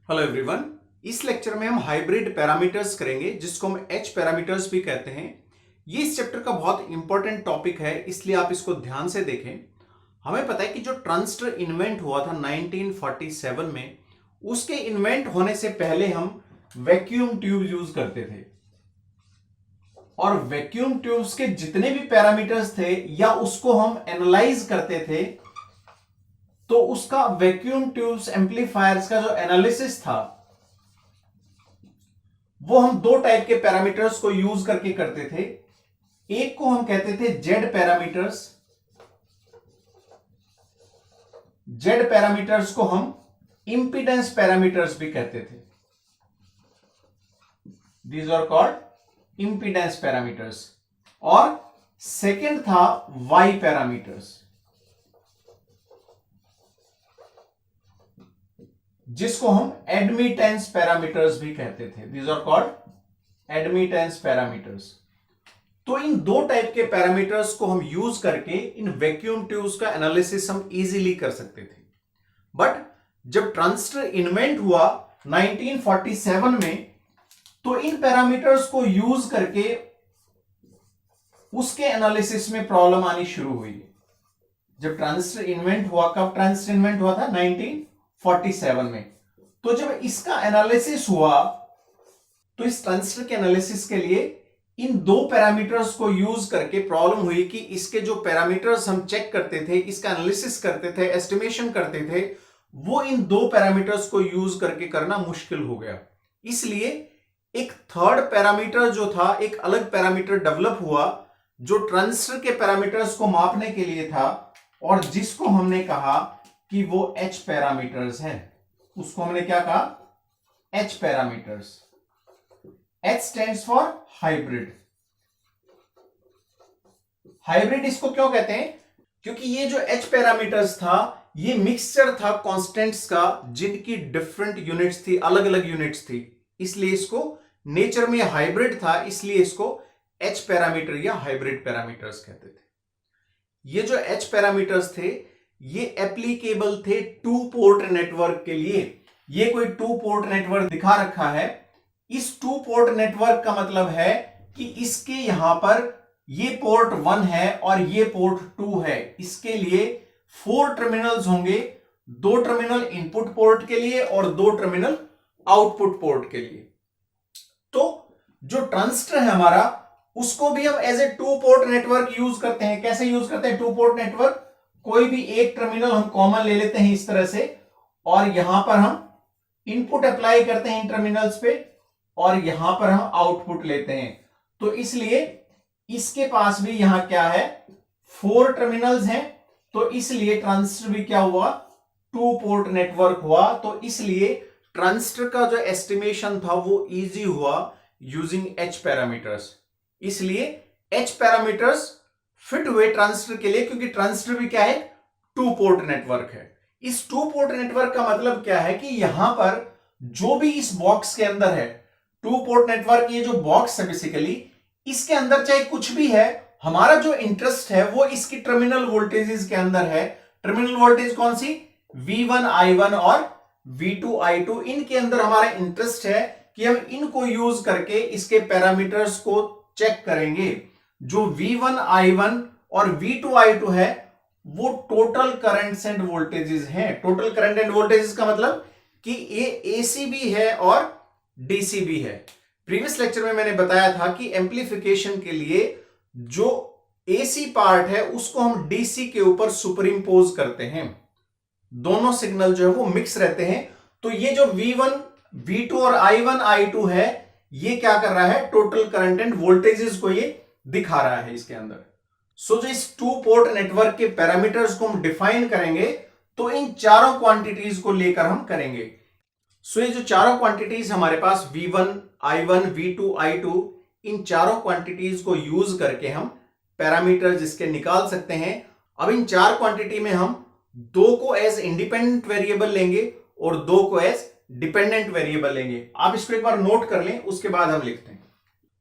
Hello everyone. इस lecture में हम हाइब्रिड पैरामीटर्स करेंगे जिसको हम एच पैरामीटर्स भी कहते हैं। ये इस चैप्टर का बहुत इंपॉर्टेंट टॉपिक है, इसलिए आप इसको ध्यान से देखें। हमें पता है कि जो ट्रांजिस्टर इन्वेंट हुआ था 1947 में, उसके इन्वेंट होने से पहले हम वैक्यूम ट्यूब यूज करते थे और वैक्यूम ट्यूब्स के जितने भी पैरामीटर्स थे या उसको हम एनालाइज करते थे तो उसका वैक्यूम ट्यूब्स एम्पलीफायर्स का जो एनालिसिस था वो हम दो टाइप के पैरामीटर्स को यूज करके करते थे। एक को हम कहते थे जेड पैरामीटर्स, जेड पैरामीटर्स को हम इंपीडेंस पैरामीटर्स भी कहते थे। These are called impedance parameters. और सेकंड था वाई पैरामीटर्स, जिसको हम एडमिटेंस पैरामीटर्स भी कहते थे। These are called admittance parameters. तो इन दो टाइप के पैरामीटर्स को हम यूज करके इन वैक्यूम ट्यूब्स का एनालिसिस हम इजीली कर सकते थे। बट जब ट्रांजिस्टर इन्वेंट हुआ 1947 में, तो इन पैरामीटर्स को यूज करके उसके एनालिसिस में प्रॉब्लम आनी शुरू हुई। जब ट्रांजिस्टर इन्वेंट हुआ, कब ट्रांजिस्टर इन्वेंट हुआ था? 1947 में। तो जब इसका एनालिसिस हुआ तो इस ट्रांजिस्टर के एनालिसिस के लिए इन दो पैरामीटर्स को यूज करके प्रॉब्लम हुई कि इसके जो पैरामीटर्स हम चेक करते थे, इसका एनालिसिस करते थे, एस्टिमेशन करते थे, वो इन दो पैरामीटर्स को यूज करके करना मुश्किल हो गया। इसलिए एक थर्ड पैरामीटर जो था, एक अलग पैरामीटर डेवलप हुआ जो ट्रांजिस्टर के पैरामीटर्स को मापने के लिए था और जिसको हमने कहा कि वो एच पैरामीटर्स है। उसको हमने क्या कहा? H parameters. H stands for hybrid. Hybrid इसको क्यों कहते हैं? क्योंकि ये जो एच पैरामीटर्स था, ये मिक्सचर था कांस्टेंट्स का, जिनकी डिफरेंट यूनिट्स थी, अलग अलग यूनिट्स थी। इसलिए इसको नेचर में हाइब्रिड था, इसलिए इसको एच पैरामीटर या हाइब्रिड पैरामीटर्स कहते थे। ये जो एच पैरामीटर्स थे ये एप्लीकेबल थे टू पोर्ट नेटवर्क के लिए। ये कोई टू पोर्ट नेटवर्क दिखा रखा है। इस टू पोर्ट नेटवर्क का मतलब है कि इसके यहां पर ये पोर्ट 1 है और ये पोर्ट 2 है। इसके लिए 4 टर्मिनल्स होंगे, 2 टर्मिनल इनपुट पोर्ट के लिए और 2 टर्मिनल आउटपुट पोर्ट के लिए। तो जो ट्रांजिस्टर है हमारा, उसको भी हम as a two port network use करते हैं। कैसे यूज करते हैं टू पोर्ट नेटवर्क? कोई भी एक टर्मिनल हम कॉमन ले लेते हैं इस तरह से, और यहां पर हम इनपुट अप्लाई करते हैं इन टर्मिनल्स पे, और यहां पर हम आउटपुट लेते हैं। तो इसलिए इसके पास भी यहां क्या है? 4 टर्मिनल्स हैं। तो इसलिए ट्रांजिस्टर भी क्या हुआ? टू पोर्ट नेटवर्क हुआ। तो इसलिए ट्रांजिस्टर का जो एस्टिमेशन था वो इजी हुआ यूजिंग एच पैरामीटर्स। इसलिए एच पैरामीटर्स फिट हुए ट्रांजिस्टर के लिए, क्योंकि ट्रांजिस्टर भी क्या है? टू पोर्ट नेटवर्क है। इस टू पोर्ट नेटवर्क का मतलब क्या है कि यहां पर जो भी इस बॉक्स के अंदर है, टू पोर्ट नेटवर्क, ये जो बॉक्स है बेसिकली, इसके अंदर चाहे कुछ भी है, हमारा जो इंटरेस्ट है वो इसकी टर्मिनल वोल्टेजेस के अंदर है। टर्मिनल वोल्टेज कौन सी? V1 I1 और V2 I2। इनके अंदर हमारा इंटरेस्ट है कि हम इनको यूज करके इसके पैरामीटर्स को चेक करेंगे। जो V1 I1 और V2 I2 है वो टोटल करंट्स एंड वोल्टेजेस हैं। टोटल करंट एंड वोल्टेजेस का मतलब कि ये AC भी है और DC भी है। प्रीवियस लेक्चर में मैंने बताया था कि एम्प्लीफिकेशन के लिए जो AC पार्ट है उसको हम DC के ऊपर सुपर इंपोज करते हैं। दोनों सिग्नल जो है वो मिक्स रहते हैं। तो ये जो V1 V2 और I1 I2 है, ये क्या कर रहा है? टोटल करंट एंड वोल्टेजेस को ये दिखा रहा है इसके अंदर। सो जो इस टू पोर्ट नेटवर्क के पैरामीटर्स को हम डिफाइन करेंगे तो इन चारों क्वांटिटीज को लेकर हम करेंगे। सो ये जो चारों क्वांटिटीज हमारे पास V1 I1 V2 I2, इन चारों क्वांटिटीज को यूज करके हम पैरामीटर जिसके निकाल सकते हैं। अब इन चार क्वांटिटी में हम दो को एज इंडिपेंडेंट वेरिएबल लेंगे और दो को एज डिपेंडेंट वेरिएबल लेंगे। आप इसको एक बार नोट कर लें, उसके बाद हम लिखते हैं।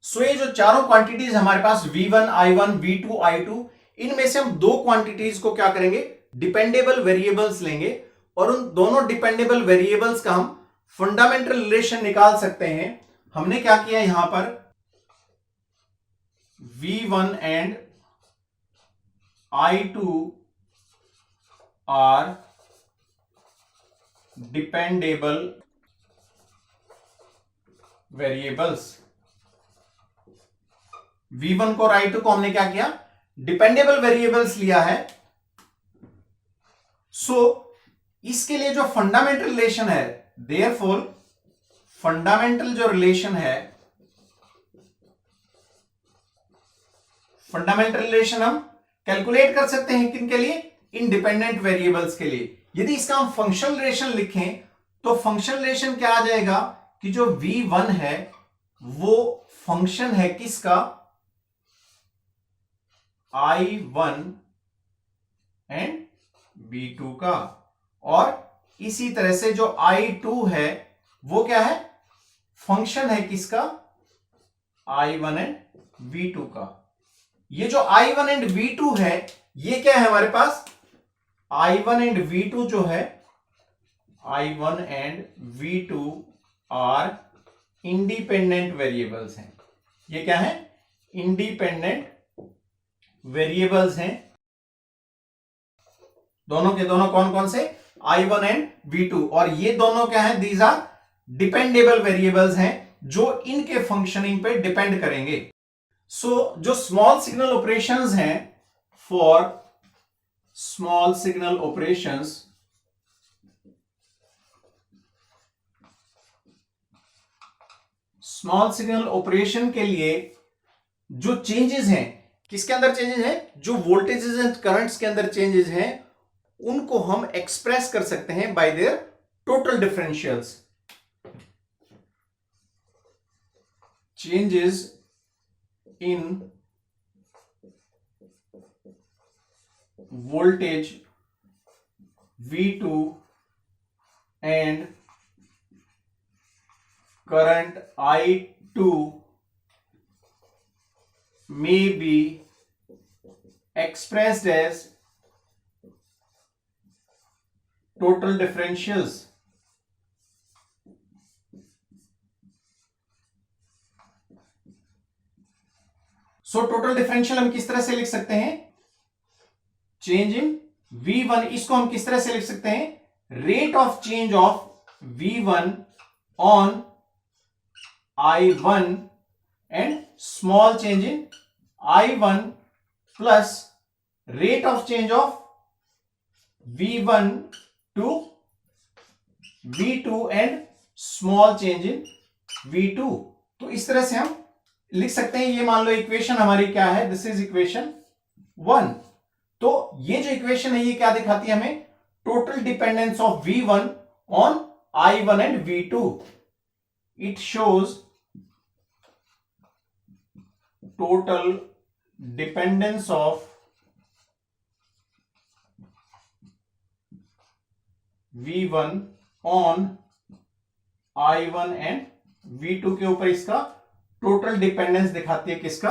सो ये जो चारों क्वांटिटीज हमारे पास V1 I1 V2 I2, इनमें से हम दो क्वांटिटीज को क्या करेंगे? डिपेंडेबल वेरिएबल्स लेंगे और उन दोनों डिपेंडेबल वेरिएबल्स का हम फंडामेंटल रिलेशन निकाल सकते हैं। हमने क्या किया यहां पर, V1 and I2 are dependable variables. V1 को और I2 को हमने क्या किया, डिपेंडेबल वेरिएबल्स लिया है। सो इसके लिए जो फंडामेंटल रिलेशन है, देयरफॉर फंडामेंटल जो रिलेशन है, फंडामेंटल रिलेशन हम कैलकुलेट कर सकते हैं किन के लिए, इंडिपेंडेंट वेरिएबल्स के लिए। यदि इसका हम फंक्शनल रिलेशन लिखें तो फंक्शनल रिलेशन क्या आ जाएगा कि जो V1 है वो फंक्शन है किसका, I1 एंड V2 का, और इसी तरह से जो I2 है वो क्या है, फंक्शन है किसका, I1 एंड V2 का। ये जो I1 एंड V2 है ये क्या है हमारे पास, I1 एंड V2 जो है, I1 and V2 are independent variables हैं। ये क्या है, इंडिपेंडेंट वेरिएबल्स हैं। दोनों के दोनों कौन कौन से, I1 एंड V2, और ये दोनों क्या है, दीज आर डिपेंडेबल वेरिएबल्स हैं जो इनके फंक्शनिंग पे डिपेंड करेंगे। सो जो स्मॉल सिग्नल ऑपरेशंस हैं, for small signal operations, small signal operation के लिए जो चेंजेस हैं, किसके अंदर चेंजेस हैं, जो वोल्टेजेस एंड करंट्स के अंदर चेंजेस हैं, उनको हम एक्सप्रेस कर सकते हैं bye there total differentials. Changes in voltage V2 and current I2 may be expressed as total differentials। So total differential हम किस तरह से लिख सकते हैं, चेंज इन V1, इसको हम किस तरह से लिख सकते हैं, rate of change of V1 on I1 and small change in I1 plus rate of change of V1 to V2 and small change in V2। तो इस तरह से हम लिख सकते हैं। ये मान लो इक्वेशन हमारी क्या है, दिस इज इक्वेशन 1। तो ये जो इक्वेशन है ये क्या दिखाती है हमें, total dependence of V1 on I1 and V2। It shows total dependence of V1 on I1 and V2 के ऊपर इसका टोटल डिपेंडेंस दिखाती है किसका,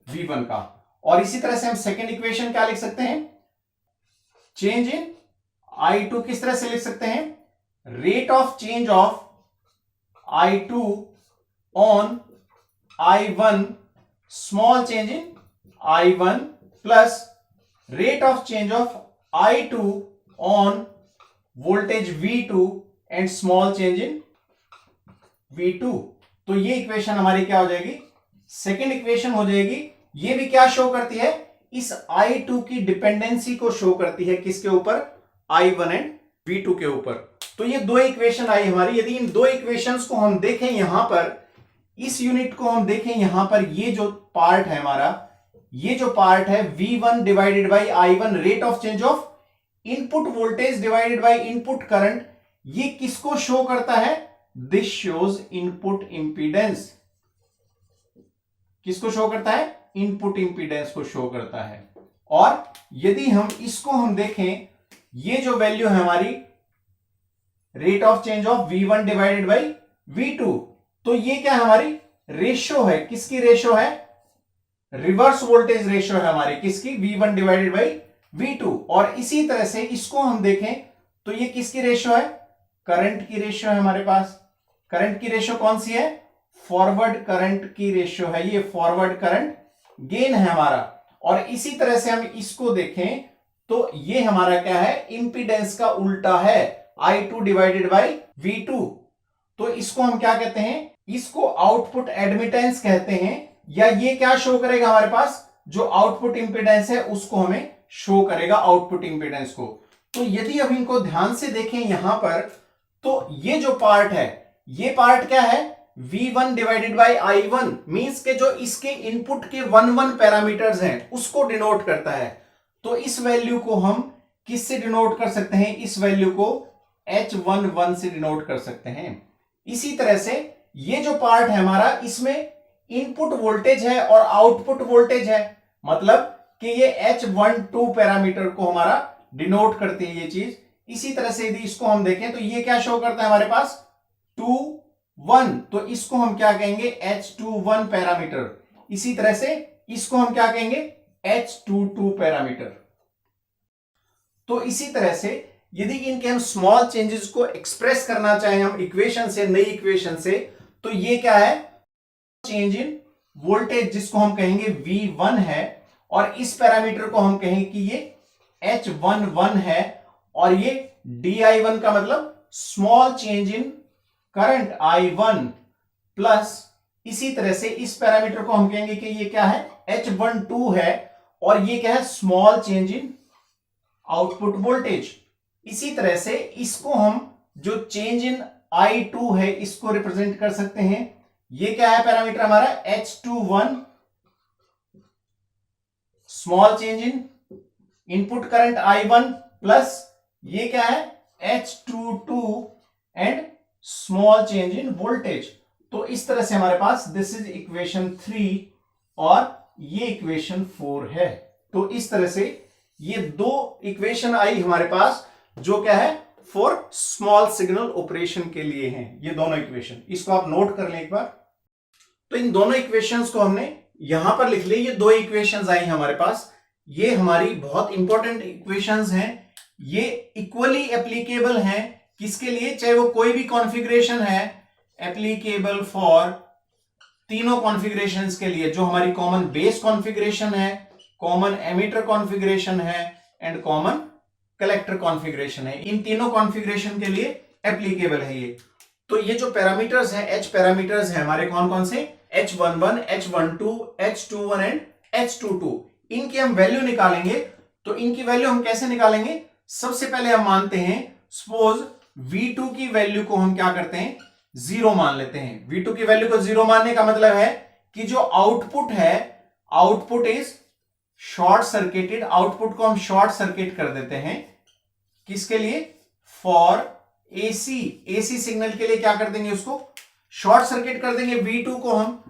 V1 का। और इसी तरह से हम सेकेंड इक्वेशन क्या लिख सकते हैं, चेंज इन I2 किस तरह से लिख सकते हैं, rate of change of I2 on I1 small change in I1 plus rate of change of I2 on voltage V2 and small change in V2। तो ये इक्वेशन हमारी क्या हो जाएगी, सेकेंड इक्वेशन हो जाएगी। ये भी क्या शो करती है, इस I2 की डिपेंडेंसी को शो करती है किसके ऊपर, I1 एंड V2 के ऊपर। तो ये दो इक्वेशन आई हमारी। यदि इन दो इक्वेशंस को हम देखें यहां पर, इस यूनिट को हम देखें यहां पर, ये जो पार्ट है हमारा, ये जो पार्ट है V1 divided by I1, rate of change of input voltage divided by input current, ये किसको शो करता है, दिस शोज इनपुट इंपीडेंस। किसको शो करता है, इनपुट इंपीडेंस को शो करता है। और यदि हम इसको हम देखें, ये जो वैल्यू है हमारी rate of change of V1 divided by V2, तो ये क्या है हमारी रेशियो है, किसकी रेशियो है, रिवर्स वोल्टेज रेशियो है हमारी, किसकी, V1 डिवाइडेड बाई V2। और इसी तरह से इसको हम देखें तो ये किसकी रेशियो है, करंट की रेशियो है हमारे पास। करंट की रेशियो कौन सी है? फॉरवर्ड करंट की रेशियो है, ये फॉरवर्ड करंट गेन है हमारा। और इसी तरह से हम इसको देखें तो ये हमारा क्या है? इंपीडेंस का उल्टा है, I2 डिवाइडेड बाई V2। तो इसको हम क्या कहते हैं? इसको आउटपुट एडमिटेंस कहते हैं, या ये क्या शो करेगा हमारे पास? जो आउटपुट इंपीडेंस है उसको हमें शो करेगा, आउटपुट इंपीडेंस को। तो यदि अब इनको ध्यान से देखें यहां पर, तो ये जो पार्ट है, ये पार्ट क्या है? V1 divided by I1, means के जो इसके इनपुट के 1 पैरामीटर्स हैं उसको डिनोट करता है। तो इस वैल्यू को हम किससे डिनोट कर सकते हैं? इस वैल्यू को H11 से डिनोट कर सकते हैं। इसी तरह से ये जो पार्ट है हमारा, इसमें इनपुट वोल्टेज है और आउटपुट वोल्टेज है, मतलब कि ये H12 पैरामीटर को हमारा डिनोट करती है ये चीज। इसी तरह से यदि इसको हम देखें तो ये क्या शो करता है हमारे पास? 2 1, तो इसको हम क्या कहेंगे? H21 parameter. इसी तरह से इसको हम क्या कहेंगे? H22 parameter. तो इसी तरह से यदि इनके हम स्मॉल चेंजेस को एक्सप्रेस करना चाहें हम इक्वेशन से, नई इक्वेशन से, तो ये क्या है? चेंज इन वोल्टेज, जिसको हम कहेंगे V1 है, और इस पैरामीटर को हम कहेंगे कि ये H11 है, और ये DI1 का मतलब स्मॉल चेंज इन करंट I1 प्लस, इसी तरह से इस पैरामीटर को हम कहेंगे कि ये क्या है? H12 है, और ये क्या है? स्मॉल चेंज इन आउटपुट वोल्टेज। इसी तरह से इसको हम जो चेंज इन I2 है इसको रिप्रेजेंट कर सकते हैं। ये क्या है पैरामीटर हमारा? H21 स्मॉल चेंज इन इनपुट करंट I1 प्लस ये क्या है? H22 and small change in voltage. तो इस तरह से हमारे पास दिस इज इक्वेशन 3 और ये इक्वेशन 4 है। तो इस तरह से ये दो इक्वेशन आई हमारे पास, जो क्या है? फॉर स्मॉल सिग्नल ऑपरेशन के लिए हैं ये दोनों इक्वेशन। इसको आप नोट कर लें एक बार। तो इन दोनों इक्वेशंस को हमने यहां पर लिख लिया। ये दो इक्वेशंस आई हमारे पास, ये हमारी बहुत इंपॉर्टेंट इक्वेशंस हैं। ये इक्वली एप्लीकेबल हैं किसके लिए? चाहे वो कोई भी कॉन्फ़िगरेशन है, एप्लीकेबल फॉर तीनों कॉन्फ़िगरेशंस के लिए, जो हमारी कॉमन बेस कॉन्फ़िगरेशन है, कॉमन एमिटर कॉन्फ़िगरेशन है एंड कॉमन कलेक्टर कॉन्फ़िगरेशन है। इन तीनों कॉन्फ़िगरेशन के लिए एप्लीकेबल है ये। तो ये जो पैरामीटर्स हैं, एच पैरामीटर्स हैं हमारे, कौन कौन से? H11, H12, H21 and H22। इनकी हम वैल्यू निकालेंगे। तो इनकी वैल्यू हम कैसे निकालेंगे? सबसे पहले हम मानते हैं, सपोज V2 की वैल्यू को हम क्या करते हैं? 0 मान लेते हैं। V2 की वैल्यू को 0 मानने का मतलब है कि जो आउटपुट है, output is short circuited. Output को हम शॉर्ट सर्किट कर देते हैं। किसके लिए? फॉर एसी सिग्नल के लिए क्या कर देंगे? उसको शॉर्ट सर्किट कर देंगे। V2 को हम,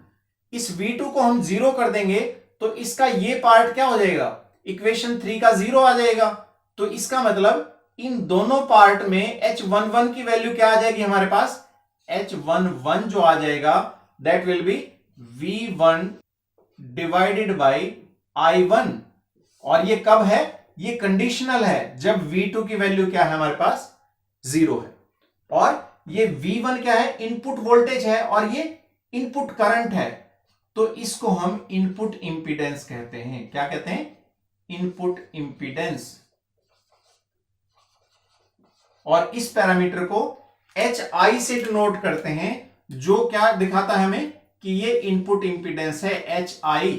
इस V2 को हम 0 कर देंगे, तो इसका ये पार्ट क्या हो जाएगा? इक्वेशन 3 का 0 आ जाएगा। तो इसका मतलब इन दोनों पार्ट में H11 की वैल्यू क्या आ जाएगी हमारे पास? H11 जो आ जाएगा that will be V1 divided by I1। और ये कब है? ये कंडीशनल है, जब V2 की वैल्यू क्या है हमारे पास? 0 है। और ये V1 क्या है? इनपुट वोल्टेज है, और ये इनपुट करंट है। तो इसको हम इनपुट इंपीडेंस कहते हैं। क्या कहते हैं? Input impedance. और इस पैरामीटर को HI से डिनोट करते हैं, जो क्या दिखाता है हमें? कि ये इनपुट इंपीडेंस है HI।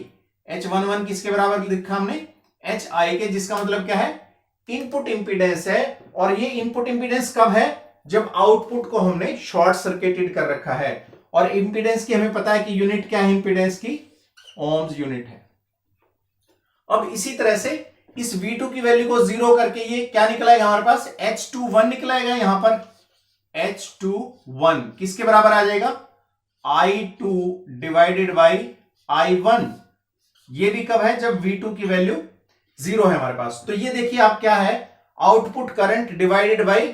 H11 किसके बराबर लिखा हमने? HI के, जिसका मतलब क्या है? इनपुट इंपीडेंस है। और ये इनपुट इंपीडेंस कब है? जब आउटपुट को हमने शॉर्ट सर्किटेड कर रखा है। और इंपीडेंस की हमें पता है कि यूनिट क्या है इंपीडेंस की? ओम्स यूनिट है। अब इसी तरह से इस V2 की वैल्यू को 0 करके ये क्या निकलाएगा हमारे पास? H21 निकलाएगा। यहां पर H21 किसके बराबर आ जाएगा? I2 divided by I1। ये भी कब है? जब V2 की वैल्यू 0 है हमारे पास। तो ये देखिए आप क्या है? Output current divided by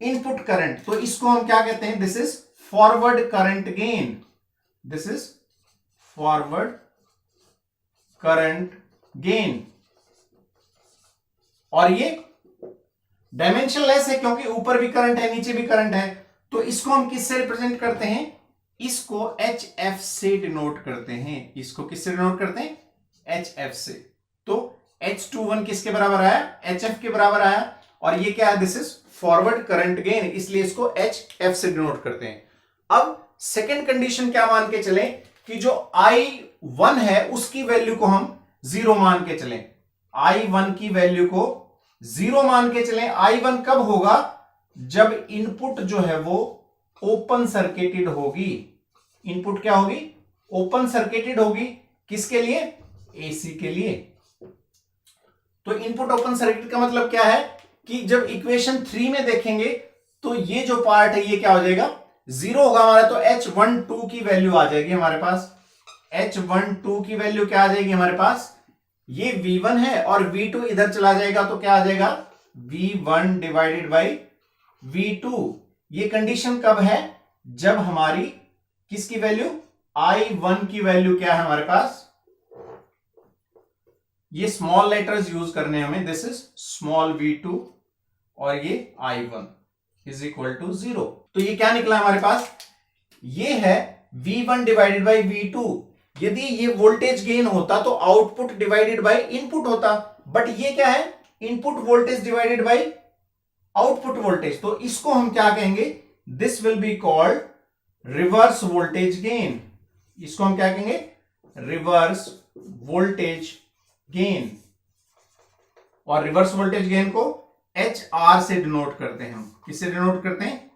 input current. तो इसको हम क्या कहते हैं? This is forward current gain. This is forward current gain. और ये डायमेंशनलेस है, क्योंकि ऊपर भी करंट है, नीचे भी करंट है। तो इसको हम किससे रिप्रेजेंट करते हैं? इसको HF से डिनोट करते हैं। इसको किससे डिनोट करते हैं? HF से। तो H21 किसके बराबर आया? HF के बराबर आया। और ये क्या है? This is forward current gain, इसलिए इसको HF से डिनोट करते हैं। अब सेकेंड कंडीशन क्या मान के चलें कि जो I1 है उसकी वैल्यू को हम 0 मान के चलें। I1 की वैल्यू को 0 मान के चलें। I1 कब होगा? जब इनपुट जो है वो ओपन सर्किटेड होगी। इनपुट क्या होगी? ओपन सर्किटेड होगी। किसके लिए? AC के लिए। तो इनपुट ओपन सर्किट का मतलब क्या है कि जब इक्वेशन 3 में देखेंगे तो ये जो पार्ट है ये क्या हो जाएगा? 0 होगा हमारा। तो H12 की वैल्यू आ जाएगी हमारे पास। H12 की वैल्यू क्या आ जाएगी हमारे पास? ये V1 है और V2 इधर चला जाएगा तो क्या आ जाएगा? V1 divided by V2। ये कंडीशन कब है? जब हमारी किसकी वैल्यू? I1 की वैल्यू क्या है हमारे पास? ये स्मॉल लेटर्स यूज करने हमें। दिस इज स्मॉल V2 और ये I1 इज इक्वल टू 0। तो ये क्या निकला हमारे पास? ये है V1 डिवाइडेड बाई V2। यदि ये वोल्टेज गेन होता तो आउटपुट डिवाइडेड बाई इनपुट होता, बट ये क्या है? Input voltage divided by output voltage. तो इसको हम क्या कहेंगे? This will be called reverse voltage gain. इसको हम क्या कहेंगे? Reverse voltage gain. और रिवर्स वोल्टेज गेन को HR से डिनोट करते हैं हम। किससे डिनोट करते हैं?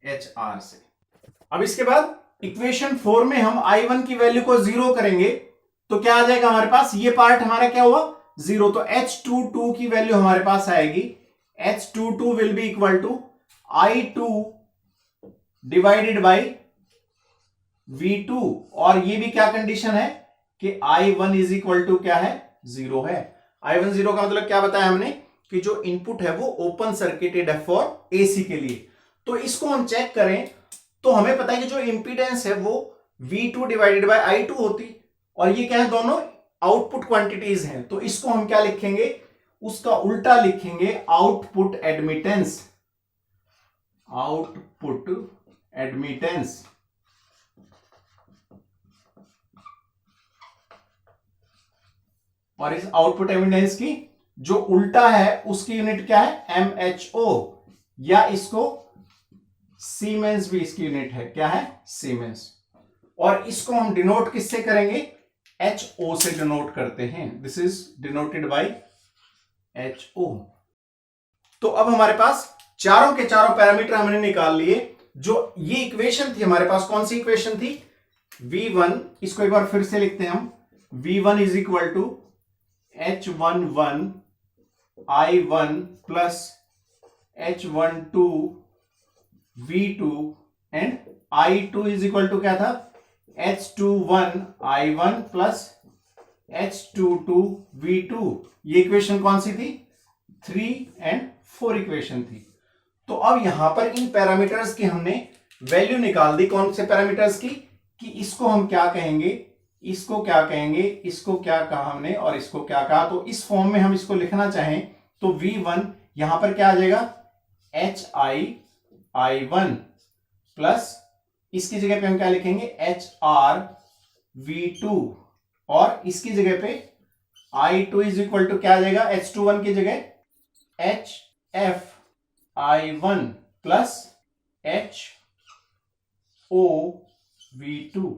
HR से। अब इसके बाद इक्वेशन 4 में हम I1 की वैल्यू को 0 करेंगे तो क्या आ जाएगा हमारे पास? ये पार्ट हमारा क्या हुआ? 0। तो H22 की वैल्यू हमारे पास आएगी। H22 will be equal to I2 divided by V2। और ये भी क्या कंडीशन है कि I1 इज इक्वल टू क्या है? 0 है। I1 0 का मतलब क्या बताया हमने कि जो इनपुट है वो ओपन सर्किटेड है फॉर AC के लिए। तो इसको हम चेक करें तो हमें पता है कि जो इंपीडेंस है वो V2 डिवाइडेड बाय I2 होती, और ये क्या है? दोनों आउटपुट क्वांटिटीज हैं। तो इसको हम क्या लिखेंगे? उसका उल्टा लिखेंगे, आउटपुट एडमिटेंस। Output admittance. और इस आउटपुट एडमिटेंस की जो उल्टा है उसकी यूनिट क्या है? MHO, या इसको सीमेंस भी इसकी यूनिट है। क्या है? सीमेंस। और इसको हम डिनोट किससे करेंगे? HO से डिनोट करते हैं। This is denoted by HO। तो अब हमारे पास चारों के चारों पैरामीटर हमने निकाल लिए। जो ये इक्वेशन थी हमारे पास, कौन सी इक्वेशन थी? V1, इसको एक बार फिर से लिखते हैं हम। V1 is equal to H11 I1 plus H12 V2 and I2 is equal to क्या था? H21 I1 plus H22 V2। ये इक्वेशन कौन सी थी? 3 एंड 4 इक्वेशन थी। तो अब यहां पर इन पैरामीटर्स की हमने वैल्यू निकाल दी। कौन से पैरामीटर्स की? कि इसको हम क्या कहेंगे, इसको क्या कहेंगे, इसको क्या कहा हमने और इसको क्या कहा। तो इस फॉर्म में हम इसको लिखना चाहें तो V1 यहां पर क्या आ जाएगा? HI1 प्लस इसकी जगह पे हम क्या लिखेंगे? HR V2, और इसकी जगह पे I2 इज इक्वल टू क्या आ जाएगा? H21 की जगह HF I1 plus HO V2।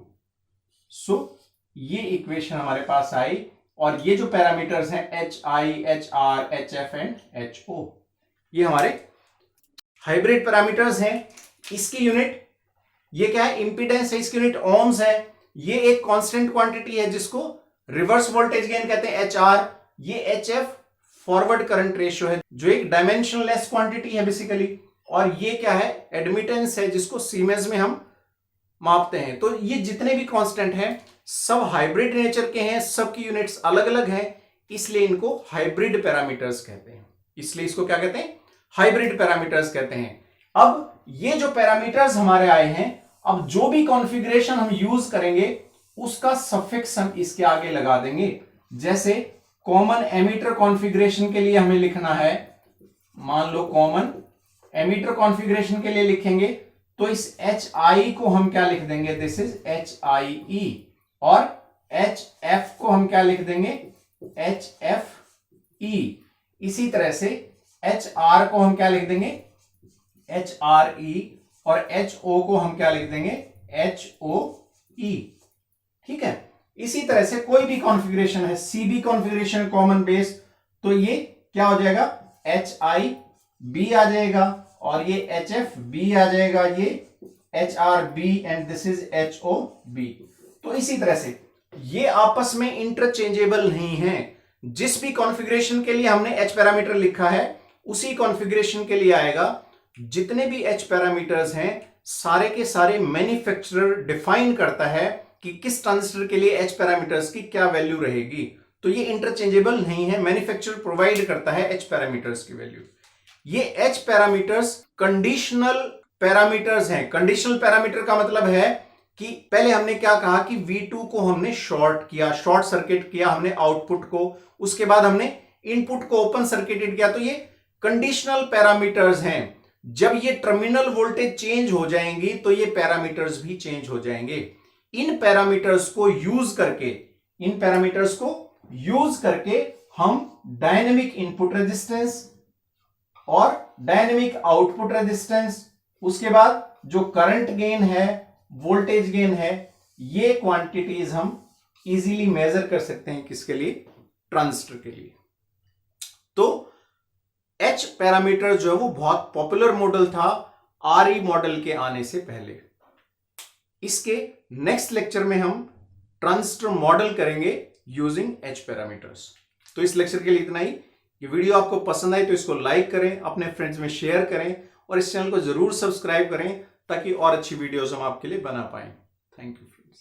सो ये इक्वेशन हमारे पास आई, और ये जो पैरामीटर्स हैं HI, HR, HF and HO, ये हमारे हाइब्रिड पैरामीटर्स हैं। इसकी यूनिट ये क्या है? इंपीडेंस है। इसकी यूनिट ओम्स है। ये एक कांस्टेंट क्वांटिटी है जिसको रिवर्स वोल्टेज गेन कहते हैं HR। ये HF फॉरवर्ड करंट रेशियो है जो एक डायमेंशनलेस क्वांटिटी है बेसिकली। और ये क्या है? एडमिटेंस है जिसको सीमेंस में हम मापते हैं। तो ये जितने भी कांस्टेंट हैं सब हाइब्रिड नेचर के हैं, सबकी यूनिट्स अलग अलग हैं, इसलिए इनको हाइब्रिड पैरामीटर्स कहते हैं। इसलिए इसको क्या कहते हैं? हाइब्रिड पैरामीटर्स कहते हैं। अब ये जो पैरामीटर्स हमारे आए हैं, अब जो भी कॉन्फ़िगरेशन हम यूज करेंगे उसका सफिक्स हम इसके आगे लगा देंगे। जैसे कॉमन एमीटर कॉन्फ़िगरेशन के लिए हमें लिखना है, मान लो कॉमन एमीटर कॉन्फ़िगरेशन के लिए लिखेंगे तो इस एच आई को हम क्या लिख देंगे, दिस इज एच आई ई, और एच एफ को हम क्या लिख देंगे, एच एफ ई। इसी तरह से एच आर को हम क्या लिख देंगे, एच आर ई, और एच ओ को हम क्या लिख देंगे, एच ओ ई। ठीक है, इसी तरह से कोई भी कॉन्फ़िगरेशन है, सीबी कॉन्फ़िगरेशन कॉमन बेस, तो ये क्या हो जाएगा, एच आई बी आ जाएगा, और ये एच एफ बी आ जाएगा, ये H R B, and this is H O B. तो इसी तरह से ये आपस में इंटरचेंजेबल नहीं है। जिस भी कॉन्फ़िगरेशन के लिए हमने एच पैरामीटर लिखा है उसी कॉन्फ़िगरेशन के लिए आएगा। जितने भी एच पैरामीटर्स हैं सारे के सारे मैन्युफैक्चरर डिफाइन करता है कि किस ट्रांजिस्टर के लिए एच पैरामीटर्स की क्या वैल्यू रहेगी। तो ये इंटरचेंजेबल नहीं है, मैन्युफैक्चरर प्रोवाइड करता है एच पैरामीटर्स की वैल्यू। ये एच पैरामीटर्स कंडीशनल पैरामीटर्स हैं। कंडीशनल पैरामीटर का मतलब है कि पहले हमने क्या कहा कि V2 को हमने शॉर्ट किया, शॉर्ट सर्किट किया हमने आउटपुट को, उसके बाद हमने इनपुट को ओपन सर्किटेड किया। तो ये कंडीशनल पैरामीटर्स हैं। जब ये टर्मिनल वोल्टेज चेंज हो जाएंगी तो ये पैरामीटर्स भी चेंज हो जाएंगे। इन पैरामीटर्स को यूज करके हम डायनेमिक इनपुट रेजिस्टेंस और डायनेमिक आउटपुट रेजिस्टेंस, उसके बाद जो करंट गेन है, वोल्टेज गेन है, ये क्वांटिटीज हम इजीली मेजर कर सकते हैं। किसके लिए, ट्रांजिस्टर के लिए। तो एच पैरामीटर जो है वो बहुत पॉपुलर मॉडल था आरई मॉडल के आने से पहले। इसके नेक्स्ट लेक्चर में हम ट्रांजिस्टर मॉडल करेंगे यूजिंग एच पैरामीटर्स। तो इस लेक्चर के लिए इतना ही। ये वीडियो आपको पसंद आई तो इसको लाइक करें, अपने फ्रेंड्स में शेयर करें, और इस चैनल को जरूर सब्सक्राइब करें ताकि और अच्छी वीडियोस हम आपके लिए बना पाएं। Thank you friends.